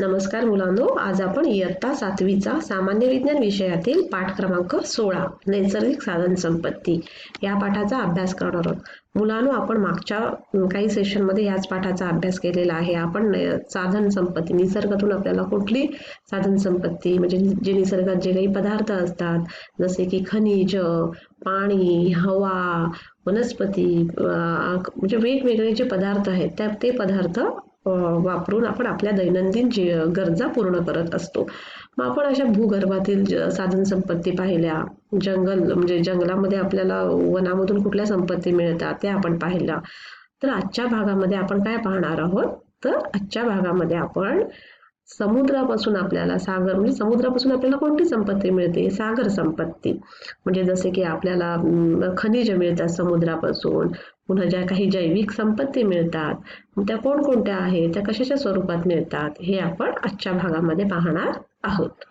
नमस्कार मुलांनो, आज आपण इयत्ता 7वीचा सामान्य विज्ञान विषयातील पाठ क्रमांक 16 नैसर्गिक साधन संपत्ती या पाठाचा अभ्यास करणार आहोत. मुलांनो, आपण मागच्या काही सेशनमध्ये याच पाठाचा अभ्यास केलेला आहे. आपण साधन संपत्ती, निसर्गातून आपल्याला कुठली साधन संपत्ती म्हणजे जे निसर्गात जे काही पदार्थ असतात जसे की खनिज, पाणी, हवा, वनस्पती म्हणजे वेगवेगळे जे पदार्थ आहेत ते पदार्थ वापरून आपण आपल्या दैनंदिन गरजा पूर्ण करत असतो. मग आपण अशा भूगर्भातील साधन संपत्ती पाहिल्या, म्हणजे जंगलामध्ये आपल्याला वनामधून कुठल्या संपत्ती मिळतात त्या आपण पाहिल्या. तर आजच्या भागामध्ये आपण काय पाहणार आहोत, तर आजच्या भागामध्ये आपण समुद्रापासून आपल्याला म्हणजे समुद्रापासून आपल्याला कोणती संपत्ती मिळते? सागर संपत्ती. म्हणजे जसे की आपल्याला खनिज मिळतात समुद्रापासून, पुन्हा ज्या काही जैविक संपत्ती मिळतात त्या कोणकोणत्या आहेत, त्या कशाच्या स्वरूपात मिळतात, हे आपण आजच्या भागामध्ये पाहणार आहोत.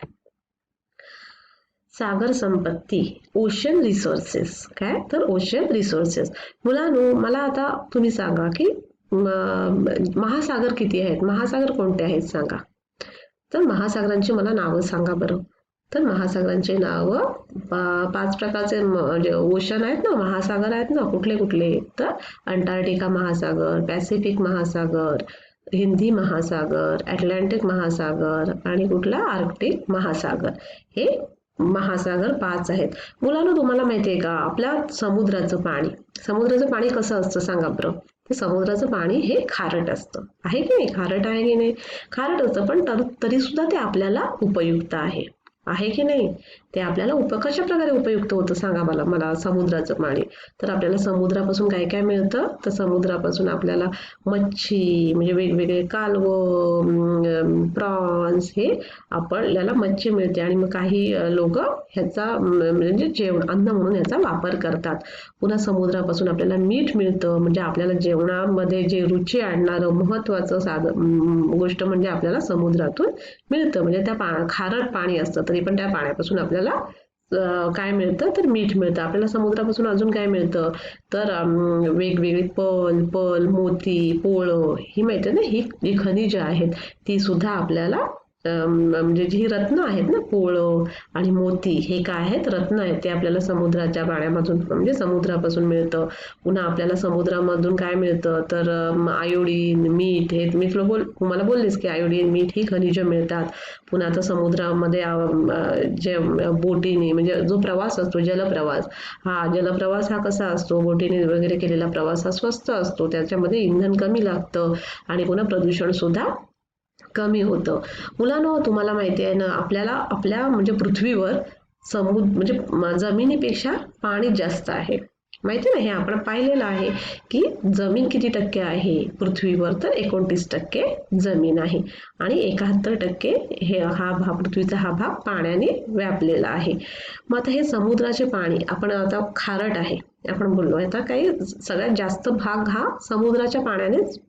सागर संपत्ती, ओशन रिसोर्सेस. काय तर ओशन रिसोर्सेस. मुलांनो, मला आता तुम्ही सांगा की महासागर किती आहेत? महासागर कोणते आहेत सांगा. तर महासागरांची मला नावं सांगा बरं. तर महासागरांचे नाव 5 प्रकारचे म्हणजे ओशन आहेत ना, महासागर आहेत ना. कुठले कुठले? तर अंटार्क्टिका महासागर, पॅसिफिक महासागर, हिंदी महासागर, अटलांटिक महासागर आणि कुठला आर्क्टिक महासागर. हे महासागर 5 आहेत. मुलांनो, तुम्हाला माहिती आहे का आपल्या समुद्राचं पाणी कसं असतं सांगा बरं. ते समुद्राचं पाणी हे खारट असतं, आहे की नाही? खारट आहे की नाही? खारट असतं, पण तरी सुद्धा ते आपल्याला उपयुक्त आहे की नाही? ते आपल्याला कशा प्रकारे उपयुक्त होतं सांगा मला समुद्राचं पाणी. तर आपल्याला समुद्रापासून काय काय मिळतं? तर समुद्रापासून आपल्याला मच्छी म्हणजे वेगवेगळे कालवं, प्रॉन्स, हे आपल्याला मच्छी मिळते. आणि मग काही लोक ह्याचा म्हणजे अन्न म्हणून ह्याचा वापर करतात. पुन्हा समुद्रापासून आपल्याला मीठ मिळतं. म्हणजे आपल्याला जेवणामध्ये जे रुची आणणारं महत्वाचं गोष्ट म्हणजे आपल्याला समुद्रातून मिळतं. म्हणजे त्या खारट पाणी असतं तरी पण त्या पाण्यापासून आपल्याला काय मिळतं? तर मीठ मिळतं. आपल्याला समुद्रापासून अजून काय मिळतं? तर वेगवेगळे पर्ल, मोती, पोळं, ही माहिती ना, ही जी खनिज आहेत ती सुद्धा आपल्याला म्हणजे जी रत्न आहेत ना, पोळं आणि मोती, हे काय आहेत? रत्न आहेत. ते आपल्याला समुद्राच्या पाण्यामधून म्हणजे समुद्रापासून मिळतं. पुन्हा आपल्याला समुद्रामधून काय मिळतं? तर आयोडीन, मीठ, हे मी तुम्हाला बोललेच की आयोडीन, मीठ ही खनिज मिळतात. पुन्हा आता समुद्रामध्ये जे बोटीने म्हणजे जो प्रवास असतो जलप्रवास हा कसा असतो? बोटीने वगैरे केलेला प्रवास हा स्वस्त असतो. त्याच्यामध्ये इंधन कमी लागतं आणि पुन्हा प्रदूषण सुद्धा कमी होतं. मुलांनो, तुम्हाला माहिती आहे ना, आपल्या म्हणजे पृथ्वीवर म्हणजे जमिनीपेक्षा पाणी जास्त आहे. माहिती ना, हे आपण पाहिलेलं आहे की जमीन किती टक्के आहे पृथ्वीवर? तर 29% जमीन आहे आणि 71% पृथ्वीचा हा भाग पाण्याने व्यापलेला आहे. मग आता हे समुद्राचे पाणी आपण आता खारट आहे आपण बोललो. आता काही सगळ्यात जास्त भाग हा समुद्राच्या पाण्यानेच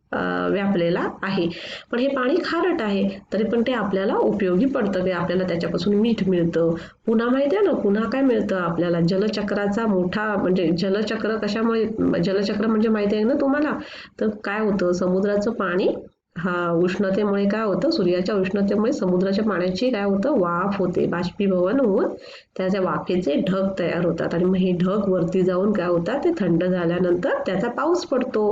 व्यापलेला आहे. पण हे पाणी खारट आहे तरी पण ते आपल्याला उपयोगी पडतं. की आपल्याला त्याच्यापासून मीठ मिळतं. पुन्हा माहिती आहे ना, पुन्हा काय मिळतं आपल्याला? जलचक्राचा मोठा म्हणजे जलचक्र कशामुळे? जलचक्र म्हणजे माहिती आहे ना तुम्हाला? तर काय होतं? समुद्राचं पाणी उष्णतेमुळे काय होतं? सूर्याच्या उष्णतेमुळे समुद्राच्या पाण्याची काय होतं? वाफ होते, बाष्पीभवन होऊन त्याच्या वाफेचे ढग तयार होतात. आणि मग हे ढग वरती जाऊन काय होतात? ते थंड झाल्यानंतर त्याचा पाऊस पडतो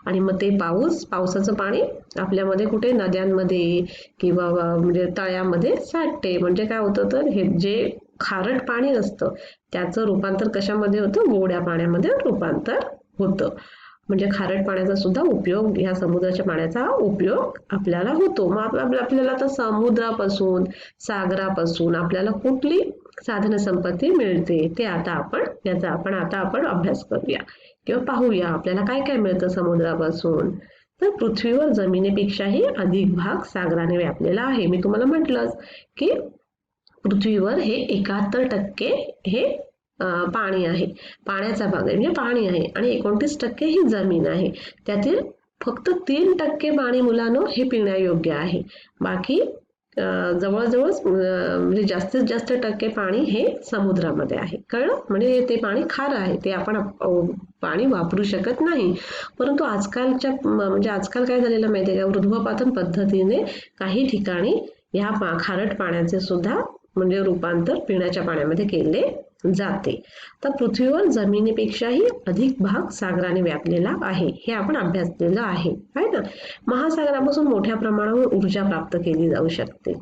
आणि मग ते पावसाचं पाणी आपल्यामध्ये कुठे? नद्यांमध्ये किंवा म्हणजे तळ्यामध्ये साठते. म्हणजे काय होतं? तर हे जे खारट पाणी असतं त्याचं रूपांतर कशामध्ये होतं? गोड्या पाण्यामध्ये रूपांतर होतं. म्हणजे खारट पाण्याचा सुद्धा उपयोग, ह्या समुद्राच्या पाण्याचा उपयोग आपल्याला होतो. मग आपल्याला आता समुद्रापासून, सागरापासून आपल्याला कुठली साधन संपत्ती मिळते ते याचा आपण अभ्यास करूया किंवा पाहूया. आपल्याला काय काय मिळतं समुद्रापासून? तर पृथ्वीवर जमिनीपेक्षाही अधिक भाग सागराने व्यापलेला आहे. मी तुम्हाला म्हटलंच की पृथ्वीवर हे 71% हे पाणी आहे, पाण्याचा भाग आहे म्हणजे पाणी आहे आणि 29% ही जमीन आहे. त्यातील फक्त 3% पाणी मुलांनो हे पिण्यायोग्य आहे. बाकी जवळजवळ म्हणजे जास्तीत जास्त टक्के पाणी हे समुद्रामध्ये आहे. कळलं? म्हणजे ते पाणी खारं आहे, ते आपण पाणी वापरू शकत नाही. परंतु आजकालच्या म्हणजे आजकाल काय झालेलं माहिती आहे का, ऊर्ध्वपातन पद्धतीने काही ठिकाणी ह्या खारट पाण्याचे सुद्धा म्हणजे रूपांतर पिण्याच्या पाण्यामध्ये केले जाते. तर पृथ्वीवर जमिनीपेक्षाही अधिक भाग सागराने व्यापलेला आहे, हे आपण अभ्यासलेलं आहे ना. महासागरापासून मोठ्या प्रमाणावर ऊर्जा प्राप्त केली जाऊ शकते.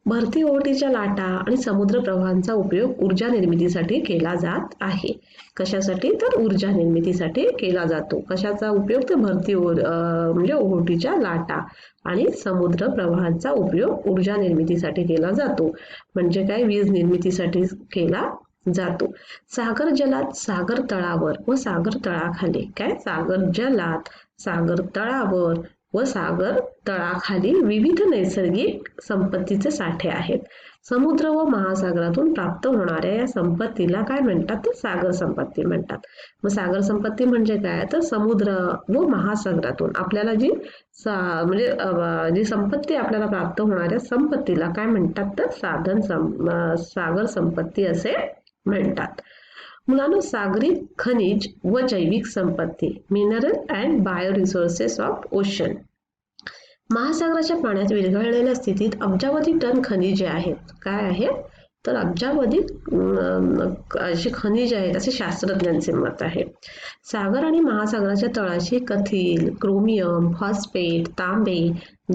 भरती ओहोटीच्या लाटा आणि समुद्र प्रवाहांचा उपयोग ऊर्जा निर्मितीसाठी केला जात आहे. कशासाठी? तर ऊर्जा निर्मितीसाठी केला जातो. कशाचा उपयोग? तर भरती म्हणजे ओहोटीच्या लाटा आणि समुद्र प्रवाहांचा उपयोग ऊर्जा निर्मितीसाठी केला जातो. म्हणजे काय? वीज निर्मितीसाठी केला जातो. सागर जलात, सागर तळावर व सागर तळाखाली काय? सागर जलात, सागर तळावर व सागर तळाखाली विविध नैसर्गिक संपत्तीचे साठे आहेत. समुद्र व महासागरातून प्राप्त होणाऱ्या या संपत्तीला काय म्हणतात? तर सागर संपत्ती म्हणतात. मग सागर संपत्ती म्हणजे काय? तर समुद्र व महासागरातून आपल्याला जी म्हणजे जी संपत्ती आपल्याला प्राप्त होणाऱ्या संपत्तीला काय म्हणतात? तर सागर संपत्ती असे म्हणतात. मुलांनो, सागरी खनिज व जैविक संपत्ती, mineral and bio resources of ocean. महासागराच्या पाण्यात विरघळलेल्या स्थितीत अब्जावधी टन खनिजे आहेत. काय आहेत? तर अब्जावधी अशी खनिजे आहेत असे शास्त्रज्ञांचे मत आहे. सागर आणि महासागराच्या तळाशी कथील, क्रोमियम, फॉस्फेट, तांबे,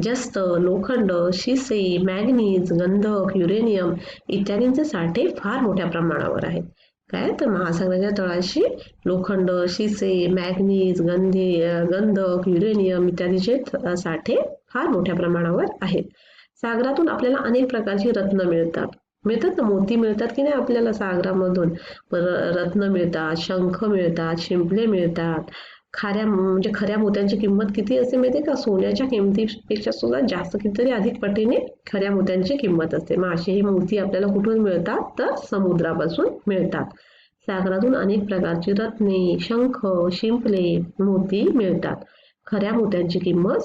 जस्त, लोखंड, शिसे, मॅग्नीज, गंधक, युरेनियम इत्यादींचे साठे फार मोठ्या प्रमाणावर आहेत. काय? तर महासागराच्या तळाशी लोखंड, शिसे, मॅग्नीज, गंधक, युरेनियम इत्यादीचे साठे फार मोठ्या प्रमाणावर आहेत. सागरातून आपल्याला अनेक प्रकारची रत्न मिळतात ना, मोती मिळतात की नाही आपल्याला सागरामधून. रत्न मिळतात, शंख मिळतात, शिंपले मिळतात. खऱ्या मोत्यांची किंमत किती असते माहिती का? सोन्याच्या किमतीपेक्षा सुद्धा जास्त कितीतरी अधिक पटीने खऱ्या मोत्यांची किंमत असते. मग असे हे मोती आपल्याला कुठून मिळतात? तर समुद्रापासून मिळतात. सागरातून अनेक प्रकारची रत्ने, शंख, शिंपले, मोती मिळतात. खऱ्या मोत्यांची किंमत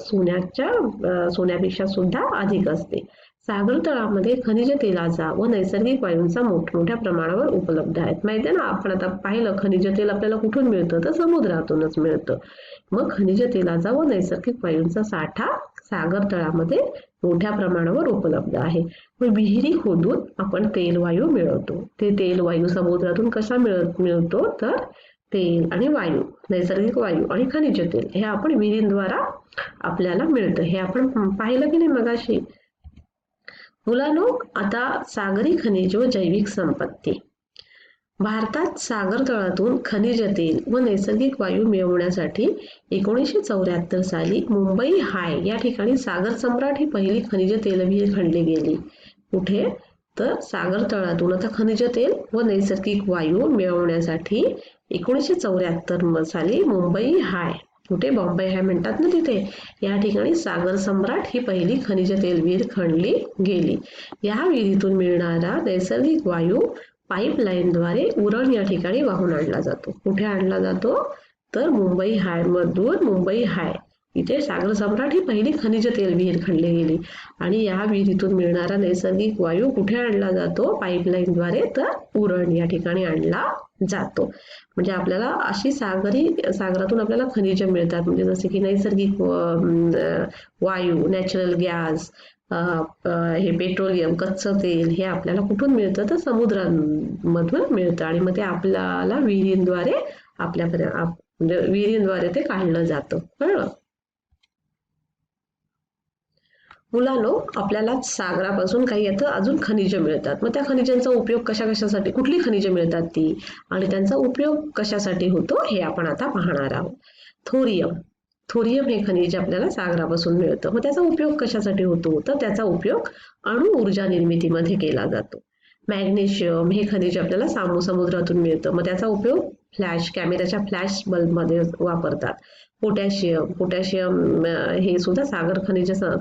सोन्यापेक्षा सुद्धा अधिक असते. सागर तळामध्ये खनिज तेलाचा व नैसर्गिक वायूंचा मोठमोठ्या प्रमाणावर उपलब्ध आहेत. माहिती आहे ना, आपण आता पाहिलं खनिज तेल आपल्याला कुठून मिळतं? तर समुद्रातूनच मिळतं. मग खनिज तेलाचा व नैसर्गिक वायूंचा साठा सागर तळामध्ये मोठ्या प्रमाणावर उपलब्ध आहे. मग विहिरी खोदून आपण तेलवायू मिळवतो. ते तेलवायू समुद्रातून कसा मिळतो? तर तेल आणि वायू, नैसर्गिक वायू आणि खनिज तेल हे आपण विहिरींद्वारा आपल्याला मिळतं. हे आपण पाहिलं की नाही मगाशी. मुलांनो, आता सागरी खनिज व जैविक संपत्ती. भारतात सागर तळातून खनिज तेल व नैसर्गिक वायू मिळवण्यासाठी 1974 साली मुंबई हाय या ठिकाणी सागर सम्राट ही पहिली खनिज तेलविहीर खणली गेली. कुठे? तर सागर तळातून आता खनिज तेल व नैसर्गिक वायू मिळवण्यासाठी 1974 साली मुंबई हाय, कुठे? बॉम्बे हाय म्हणतात ना तिथे, या ठिकाणी सागर सम्राट ही पहिली खनिज तेल विहीर खणली गेली. या विहिरीतून मिळणारा नैसर्गिक वायू पाईपलाईनद्वारे उरण या ठिकाणी वाहून आणला जातो. कुठे आणला जातो? तर मुंबई हाय मधून मुंबई हाय इथे सागर सम्राट ही पहिली खनिज तेल विहीर खणली गेली. आणि या विहिरीतून मिळणारा नैसर्गिक वायू कुठे आणला जातो? पाईपलाईनद्वारे तर उरण या ठिकाणी आणला जातो. म्हणजे आपल्याला अशी सागरातून आपल्याला खनिज मिळतात, म्हणजे जसे की नैसर्गिक वायू, नॅचरल गॅस, हे पेट्रोलियम, कच्चं तेल हे आपल्याला कुठून मिळतं? तर समुद्रामधून मिळतं. आणि मग ते आपल्याला विहिरींद्वारे म्हणजे विहिरींद्वारे ते काढलं जातं. कळलं? मुलांनो, आपल्याला सागरापासून काही आता अजून खनिज मिळतात. मग त्या खनिजांचा उपयोग कशासाठी, कुठली खनिज मिळतात ती आणि त्यांचा उपयोग कशासाठी होतो हे आपण आता पाहणार आहोत. थोरियम हे खनिज आपल्याला सागरापासून मिळतं. मग त्याचा उपयोग कशासाठी होतो? तर त्याचा उपयोग अणु ऊर्जा निर्मितीमध्ये केला जातो. मॅग्नेशियम हे खनिज आपल्याला समुद्रातून मिळतं. मग त्याचा उपयोग कॅमेऱ्याच्या फ्लॅश बल्बमध्ये वापरतात. पोटॅशियम हे सुद्धा सागर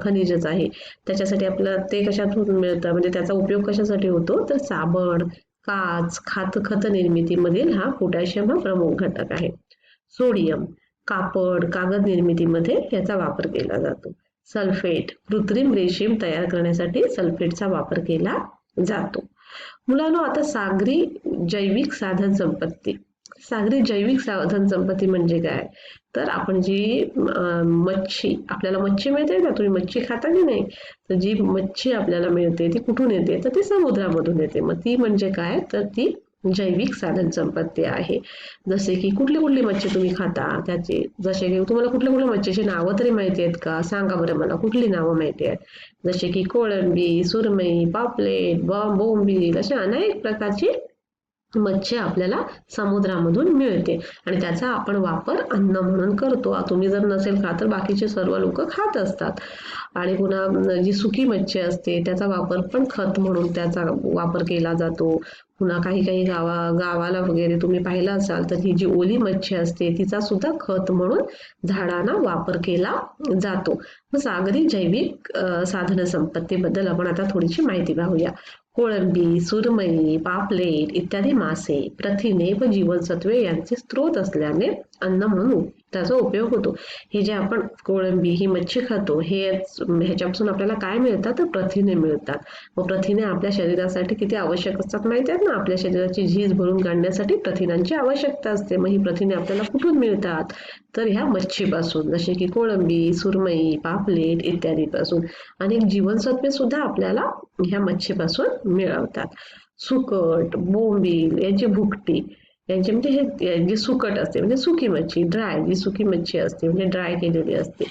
खनिजच आहे. त्याच्यासाठी आपल्याला ते कशातून मिळतं, म्हणजे त्याचा उपयोग कशासाठी होतो? तर साबण, काच, खत निर्मितीमधील हा पोटॅशियम हा प्रमुख घटक आहे. सोडियम कापड, कागद निर्मितीमध्ये याचा वापर केला जातो. सल्फेट, कृत्रिम रेशीम तयार करण्यासाठी सल्फेटचा वापर केला जातो. मुलांनो, आता सागरी जैविक साधन संपत्ती. सागरी जैविक साधन संपत्ती म्हणजे काय? तर आपण जी मच्छी, आपल्याला मच्छी मिळते ना, तुम्ही मच्छी खाता की नाही? तर जी मच्छी आपल्याला मिळते ती कुठून येते? तर ती समुद्रामधून येते. मग ती म्हणजे काय? तर ती जैविक साधन संपत्ती आहे. जसे की कुठली कुठली मच्छी तुम्ही खाता त्याचे, जसे की तुम्हाला कुठल्या कुठल्या मच्छीची नावं तरी माहिती आहेत का? सांगा बरं मला, कुठली नावं माहिती आहेत? जसे की कोळंबी, सुरमई, पापलेट, बोंबील, अशा अनेक प्रकारची मच्छी आपल्याला समुद्रामधून मिळते आणि त्याचा आपण वापर अन्न म्हणून करतो. तुम्ही जर नसेल खात तर बाकीचे सर्व लोक खात असतात. आणि पुन्हा जी सुकी मच्छी असते त्याचा वापर पण खत म्हणून त्याचा वापर केला जातो. पुन्हा काही काही गावाला वगैरे तुम्ही पाहिलं असाल तर ही जी ओली मच्छी असते तिचा सुद्धा खत म्हणून झाडांना वापर केला जातो. मग सागरी जैविक साधन संपत्तीबद्दल आपण आता थोडीशी माहिती पाहूया. कोळंबी, सुरमई, पापलेट इत्यादी मासे प्रथिने व जीवनसत्वे यांचे स्रोत असल्याने अन्न म्हणून त्याचा उपयोग होतो. हे जे आपण कोळंबी ही मच्छी खातो ह्याच्यापासून आपल्याला काय मिळतात? तर प्रथिने मिळतात. व प्रथिने आपल्या शरीरासाठी किती आवश्यक असतात माहिती आहेत ना? आपल्या शरीराची झीज भरून काढण्यासाठी प्रथिनांची आवश्यकता असते. मग ही प्रथिने आपल्याला कुठून मिळतात? तर ह्या मच्छीपासून, जसे की कोळंबी, सुरमई, पापलेट इत्यादी पासून. अनेक जीवनसत्वे सुद्धा आपल्याला ह्या मच्छीपासून मिळवतात. सुकट, बोंबील यांची भुकटी यांची म्हणजे हे जी सुकट असते म्हणजे सुकी मच्छी, जी सुकी मच्छी असते म्हणजे ड्राय केलेली असते.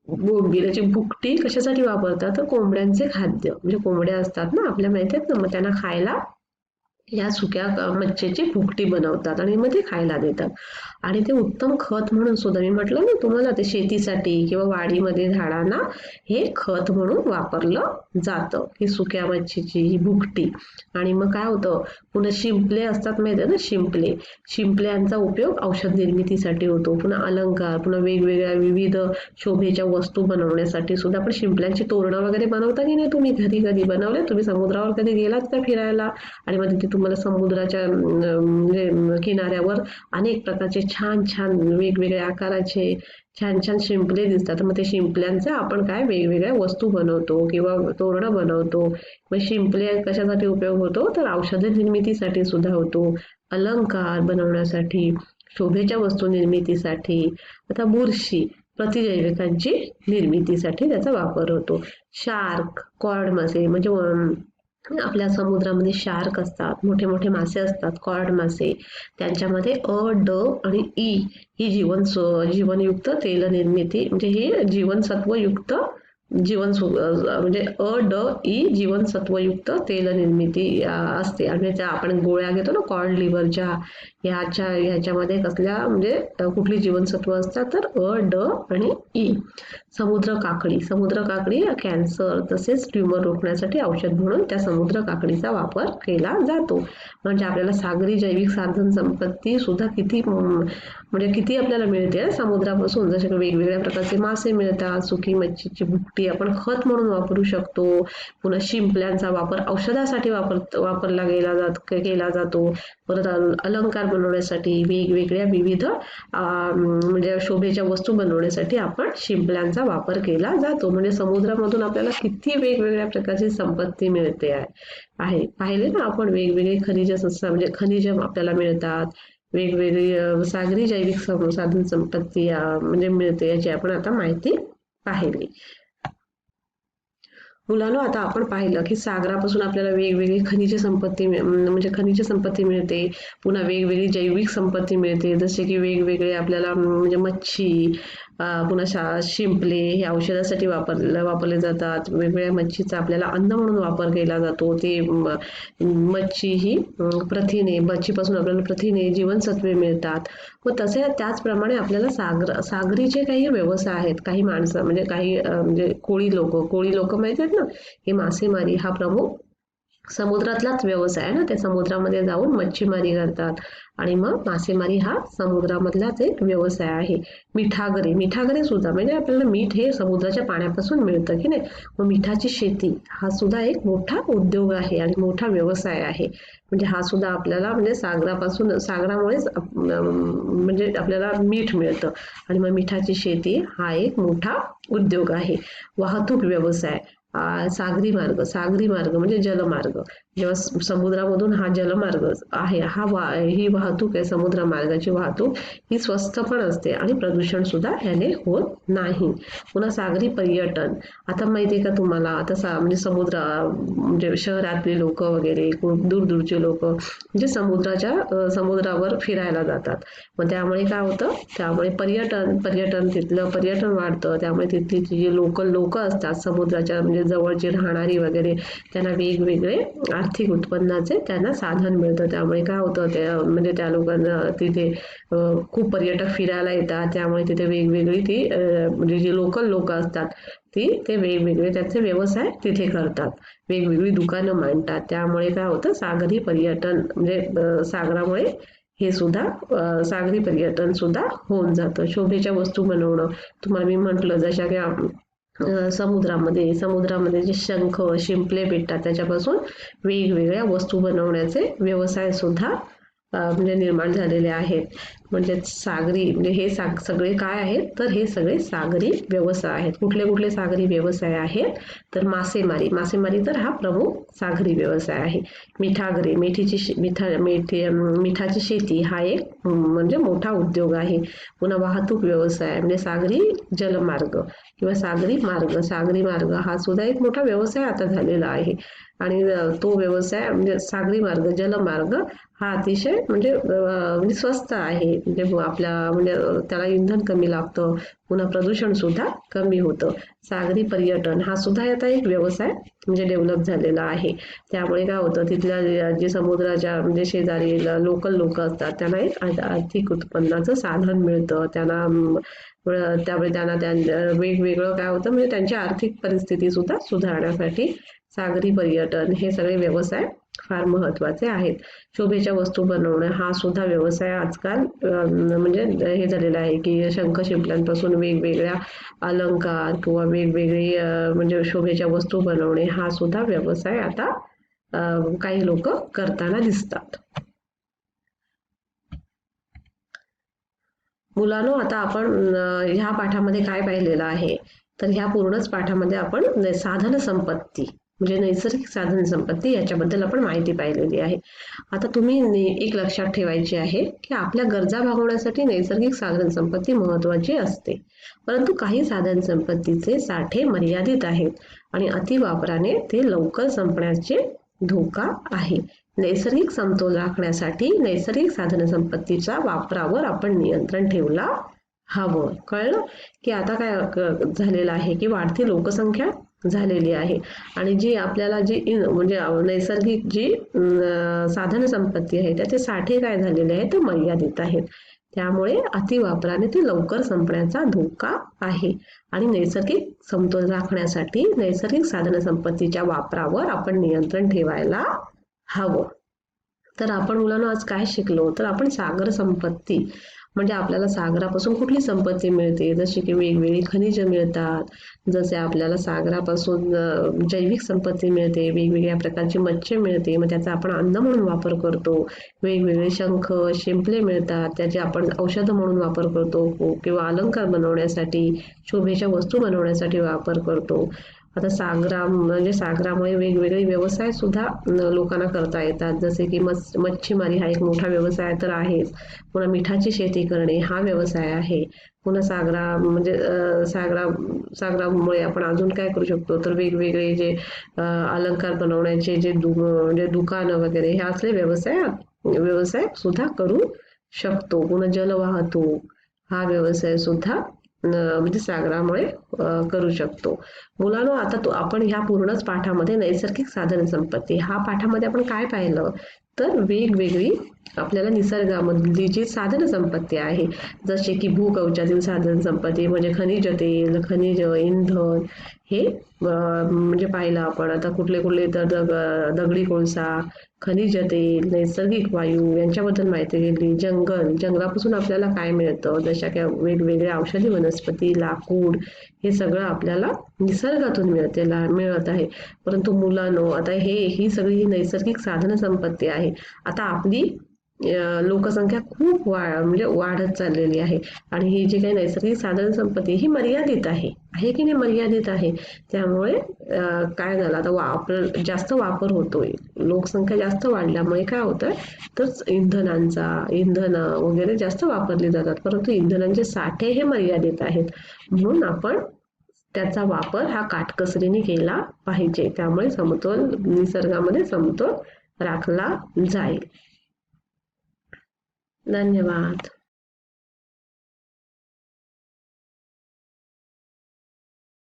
बोंबील याची भुकटी कशासाठी वापरतात? तर कोंबड्यांचे खाद्य, म्हणजे कोंबड्या असतात ना आपल्या माहिती आहेत ना, मग त्यांना खायला या सुक्या मच्छीची भुकटी बनवतात आणि मग ते खायला देतात. आणि ते उत्तम खत म्हणून सुद्धा, मी म्हटलं ना तुम्हाला, ते शेतीसाठी किंवा वाडीमध्ये झाडांना हे खत म्हणून वापरलं जातं, ही सुक्या मच्छीची ही भुकटी. आणि मग काय होतं? पुन्हा शिंपले असतात माहिती आहे ना, शिंपल्यांचा उपयोग औषध निर्मितीसाठी होतो. पुन्हा अलंकार, पुन्हा वेगवेगळ्या विविध शोभेच्या वस्तू बनवण्यासाठी सुद्धा आपण शिंपल्यांची तोरणं वगैरे बनवता की नाही? तुम्ही घरी कधी बनवले? तुम्ही समुद्रावर कधी गेलात का फिरायला? आणि मग तिथे तुम्हाला समुद्राच्या म्हणजे किनाऱ्यावर अनेक प्रकारचे छान छान वेगवेगळ्या आकाराचे छान छान शिंपले दिसतात. मग ते शिंपल्यांचा आपण काय वेगवेगळ्या वस्तू बनवतो किंवा तोरणं बनवतो. मग शिंपले कशासाठी उपयोग होतो? तर औषध निर्मितीसाठी सुद्धा होतो, अलंकार बनवण्यासाठी, शोभेच्या वस्तू निर्मितीसाठी. आता बुरशी, प्रतिजैविकांची निर्मितीसाठी त्याचा वापर होतो. शार्क, कॉड मासे म्हणजे आपल्या समुद्रामध्ये शार्क असतात, मोठे मोठे मासे असतात, कॉड मासे. त्यांच्यामध्ये अ, ड आणि ई ही जीवनयुक्त तेल निर्मिती म्हणजे हे जीवनसत्वयुक्त म्हणजे अ, ड, ई जीवनसत्वयुक्त तेल निर्मिती असते. आणि त्या आपण गोळ्या घेतो ना कॉड लिव्हरच्या, ह्याच्यामध्ये कसल्या म्हणजे कुठली जीवनसत्व असतात? तर अ, ड आणि ई. समुद्र काकडी कॅन्सर तसेच ट्यूमर रोखण्यासाठी औषध म्हणून त्या समुद्र काकडीचा वापर केला जातो. म्हणजे आपल्याला सागरी जैविक साधन संपत्ती सुद्धा किती आपल्याला मिळते समुद्रापासून. जसे वेगवेगळ्या प्रकारचे मासे मिळतात, सुकी मच्छीची भुकटी आपण खत म्हणून वापरू शकतो. पुन्हा शिंपल्यांचा वापर औषधासाठी वापरला केला जातो. परत अलंकार बनवण्यासाठी, वेगवेगळ्या विविध म्हणजे शोभेच्या वस्तू बनवण्यासाठी आपण शिंपल्यांचा वापर केला जातो. म्हणजे समुद्रामधून आपल्याला किती वेगवेगळ्या प्रकारची संपत्ती मिळते आहे. पाहिले ना आपण, वेगवेगळे म्हणजे खनिज आपल्याला मिळतात, वेगवेगळी सागरी जैविक साधन संपत्ती म्हणजे मिळते, याची आपण आता माहिती पाहिली. मुलांनो, आता आपण पाहिलं की सागरापासून आपल्याला वेगवेगळी खनिज संपत्ती मिळते. पुन्हा वेगवेगळी जैविक संपत्ती मिळते, जसे की वेगवेगळे आपल्याला म्हणजे मच्छी, पुन्हा शिंपले हे औषधासाठी वापरले जातात. वेगवेगळ्या मच्छीचा आपल्याला अन्न म्हणून वापर केला जातो. ते मच्छी ही मच्छीपासून आपल्याला प्रथिने, जीवनसत्वे मिळतात. व त्याचप्रमाणे आपल्याला सागरी जे काही व्यवसाय आहेत, काही माणसं म्हणजे काही म्हणजे कोळी लोक माहिती आहेत ना, हे मासेमारी हा प्रमुख समुद्रातलाच व्यवसाय आहे ना, ते समुद्रामध्ये जाऊन मच्छीमारी करतात आणि मग मासेमारी हा समुद्रामधलाच एक व्यवसाय आहे. मिठागरे सुद्धा म्हणजे आपल्याला मीठ हे समुद्राच्या पाण्यापासून मिळतं की नाही, मग मिठाची शेती हा सुद्धा एक मोठा उद्योग आहे आणि मोठा व्यवसाय आहे. म्हणजे हा सुद्धा आपल्याला म्हणजे सागरामुळेच म्हणजे आपल्याला मीठ मिळतं आणि मग मिठाची शेती हा एक मोठा उद्योग आहे. वाहतूक व्यवसाय, सागरी मार्ग म्हणजे जलमार्ग. जेव्हा समुद्रामधून हा जलमार्ग आहे, ही वाहतूक आहे, समुद्र मार्गाची वाहतूक ही स्वस्त पण असते आणि प्रदूषण सुद्धा याने होत नाही. पुन्हा सागरी पर्यटन, आता माहितीये का तुम्हाला, आता म्हणजे म्हणजे शहरातले लोक वगैरे दूरदूरचे लोक म्हणजे समुद्रावर फिरायला जातात. मग त्यामुळे काय होतं, त्यामुळे तिथलं पर्यटन वाढतं. त्यामुळे तिथली जी लोकल लोक असतात समुद्राच्या म्हणजे जवळची राहणारी वगैरे, त्यांना वेगवेगळे आर्थिक उत्पन्नाचे त्यांना साधन मिळतं. त्यामुळे काय होतं, म्हणजे त्या लोकांना तिथे खूप पर्यटक फिरायला येतात. त्यामुळे तिथे वेगवेगळी म्हणजे जी लोकल लोक असतात ते वेगवेगळे त्यांचे व्यवसाय तिथे करतात, वेगवेगळी दुकानं मांडतात. त्यामुळे काय होतं, सागरी पर्यटन म्हणजे सागरामुळे हे सुद्धा सागरी पर्यटन सुद्धा होऊन जातं. शोभेच्या वस्तू बनवणं, तुम्हाला मी म्हटलं जशा की समुद्रामध्ये जे शंख शिंपले भेटतात त्याच्यापासून वेगवेगळ्या वस्तू बनवण्याचे व्यवसाय सुद्धा म्हणजे निर्माण झालेले आहेत. म्हणजे म्हणजे हे सगळे काय आहेत, तर हे सगळे सागरी व्यवसाय आहेत. कुठले सागरी व्यवसाय आहेत, तर मासेमारी तर हा प्रमुख सागरी व्यवसाय आहे. मिठाची शेती हा एक म्हणजे मोठा उद्योग आहे. पुन्हा वाहतूक व्यवसाय म्हणजे सागरी मार्ग हा सुद्धा एक मोठा व्यवसाय आता झालेला आहे. आणि तो व्यवसाय म्हणजे सागरी मार्ग, जलमार्ग हा अतिशय म्हणजे स्वस्त आहे. म्हणजे म्हणजे त्याला इंधन कमी लागतं, पुन्हा प्रदूषण सुद्धा कमी होतं. सागरी पर्यटन हा सुद्धा आता एक व्यवसाय म्हणजे डेव्हलप झालेला आहे. त्यामुळे काय होतं, तिथल्या जे समुद्राच्या म्हणजे शेजारी लोकल लोक असतात त्यांना एक आर्थिक उत्पन्नाचं साधन मिळतं. त्यामुळे त्यांना वेगवेगळं काय होतं, म्हणजे त्यांची आर्थिक परिस्थिती सुद्धा सुधारण्यासाठी सागरी पर्यटन हे सगळे व्यवसाय फार महत्वाचे आहेत. शोभेच्या वस्तू बनवणं हा सुद्धा व्यवसाय आजकाल म्हणजे हे झालेला आहे की शंख शिंपल्यांपासून वेगवेगळ्या अलंकार किंवा वेगवेगळी म्हणजे शोभेच्या वस्तू बनवणे हा सुद्धा व्यवसाय आता काही लोक करताना दिसतात. मुलांनो, आता आपण ह्या पाठामध्ये काय पाहिलेलं आहे, तर ह्या पूर्णच पाठामध्ये आपण साधन संपत्ती म्हणजे नैसर्गिक साधन संपत्ती याच्याबद्दल आपण माहिती पाहिलेली आहे. आता तुम्ही एक लक्षात ठेवायची आहे की आपल्या गरजा भागवण्यासाठी नैसर्गिक साधन संपत्ती महत्वाची असते, परंतु काही साधन संपत्तीचे साठे मर्यादित आहेत आणि अतिवापराने ते लवकर संपण्याचे धोका आहे. नैसर्गिक समतोल राखण्यासाठी नैसर्गिक साधनसंपत्तीच्या वापरावर आपण नियंत्रण ठेवला हवं. कळलं की आता काय झालेलं आहे की वाढती लोकसंख्या झालेली आहे आणि जी आपल्याला म्हणजे नैसर्गिक जी साधनसंपत्ती आहे त्याचे साठे काय झालेले आहेत तर मर्यादित आहेत. त्यामुळे अतिवापराने ते लवकर संपण्याचा धोका आहे आणि नैसर्गिक समतोल राखण्यासाठी नैसर्गिक साधनसंपत्तीच्या वापरावर आपण नियंत्रण ठेवायला हवं. तर आपण मुलांना आज काय शिकलो, तर आपण सागर संपत्ती म्हणजे आपल्याला सागरापासून कुठली संपत्ती मिळते, जशी की वेगवेगळी खनिज मिळतात, जसे आपल्याला सागरापासून जैविक संपत्ती मिळते, वेगवेगळ्या प्रकारची मच्छी मिळते, मग त्याचा आपण अन्न म्हणून वापर करतो. वेगवेगळे शंख शिंपले मिळतात, त्याचे आपण औषध म्हणून वापर करतो किंवा अलंकार बनवण्यासाठी, शोभेच्या वस्तू बनवण्यासाठी वापर करतो. आता सागरामुळे वेगवेगळे व्यवसाय सुद्धा लोकांना करता येतात, जसे की मच्छीमारी हा एक मोठा व्यवसाय तर आहेच. पुन्हा मिठाची शेती करणे हा व्यवसाय आहे. पुन्हा सागरामुळे आपण अजून काय करू शकतो, तर वेगवेगळे जे अलंकार बनवण्याचे जे म्हणजे दुकानं वगैरे हे असले व्यवसाय सुद्धा करू शकतो. पुन्हा जलवाहतूक हा व्यवसाय सुद्धा म्हणजे सागरामुळे करू शकतो. मुलांनो, आता आपण ह्या पूर्णच पाठामध्ये नैसर्गिक साधन संपत्ती हा पाठामध्ये आपण काय पाहिलं, तर वेगवेगळी आपल्याला निसर्गामधली जी साधन संपत्ती आहे, जसे की भूकवचातील साधन संपत्ती म्हणजे खनिज तेल, खनिज इंधन, हे म्हणजे पाहिलं आपण. आता कुठले कुठले तर दगडी कोळसा, खनिज तेल, नैसर्गिक वायू यांच्याबद्दल माहिती घेतली. जंगलापासून आपल्याला काय मिळतं, जशा काही वेगवेगळ्या औषधी वनस्पती, लाकूड, हे सगळं आपल्याला निसर्गातून मिळत आहे. परंतु मुलांनो, आता ही सगळी नैसर्गिक साधन संपत्ती आहे. आता आपली लोकसंख्या खूप म्हणजे वाढत चाललेली आहे आणि ही जी काही नैसर्गिक साधन संपत्ती ही मर्यादित आहे की नाही, मर्यादित आहे. त्यामुळे काय झालं, आता जास्त वापर होतोय, लोकसंख्या जास्त वाढल्यामुळे काय होतं, तर इंधन वगैरे जास्त वापरली जातात, परंतु इंधनांचे साठे हे मर्यादित आहेत. म्हणून आपण त्याचा वापर हा काटकसरीने केला पाहिजे. त्यामुळे निसर्गामध्ये समतोल राखला जाईल. धन्यवाद.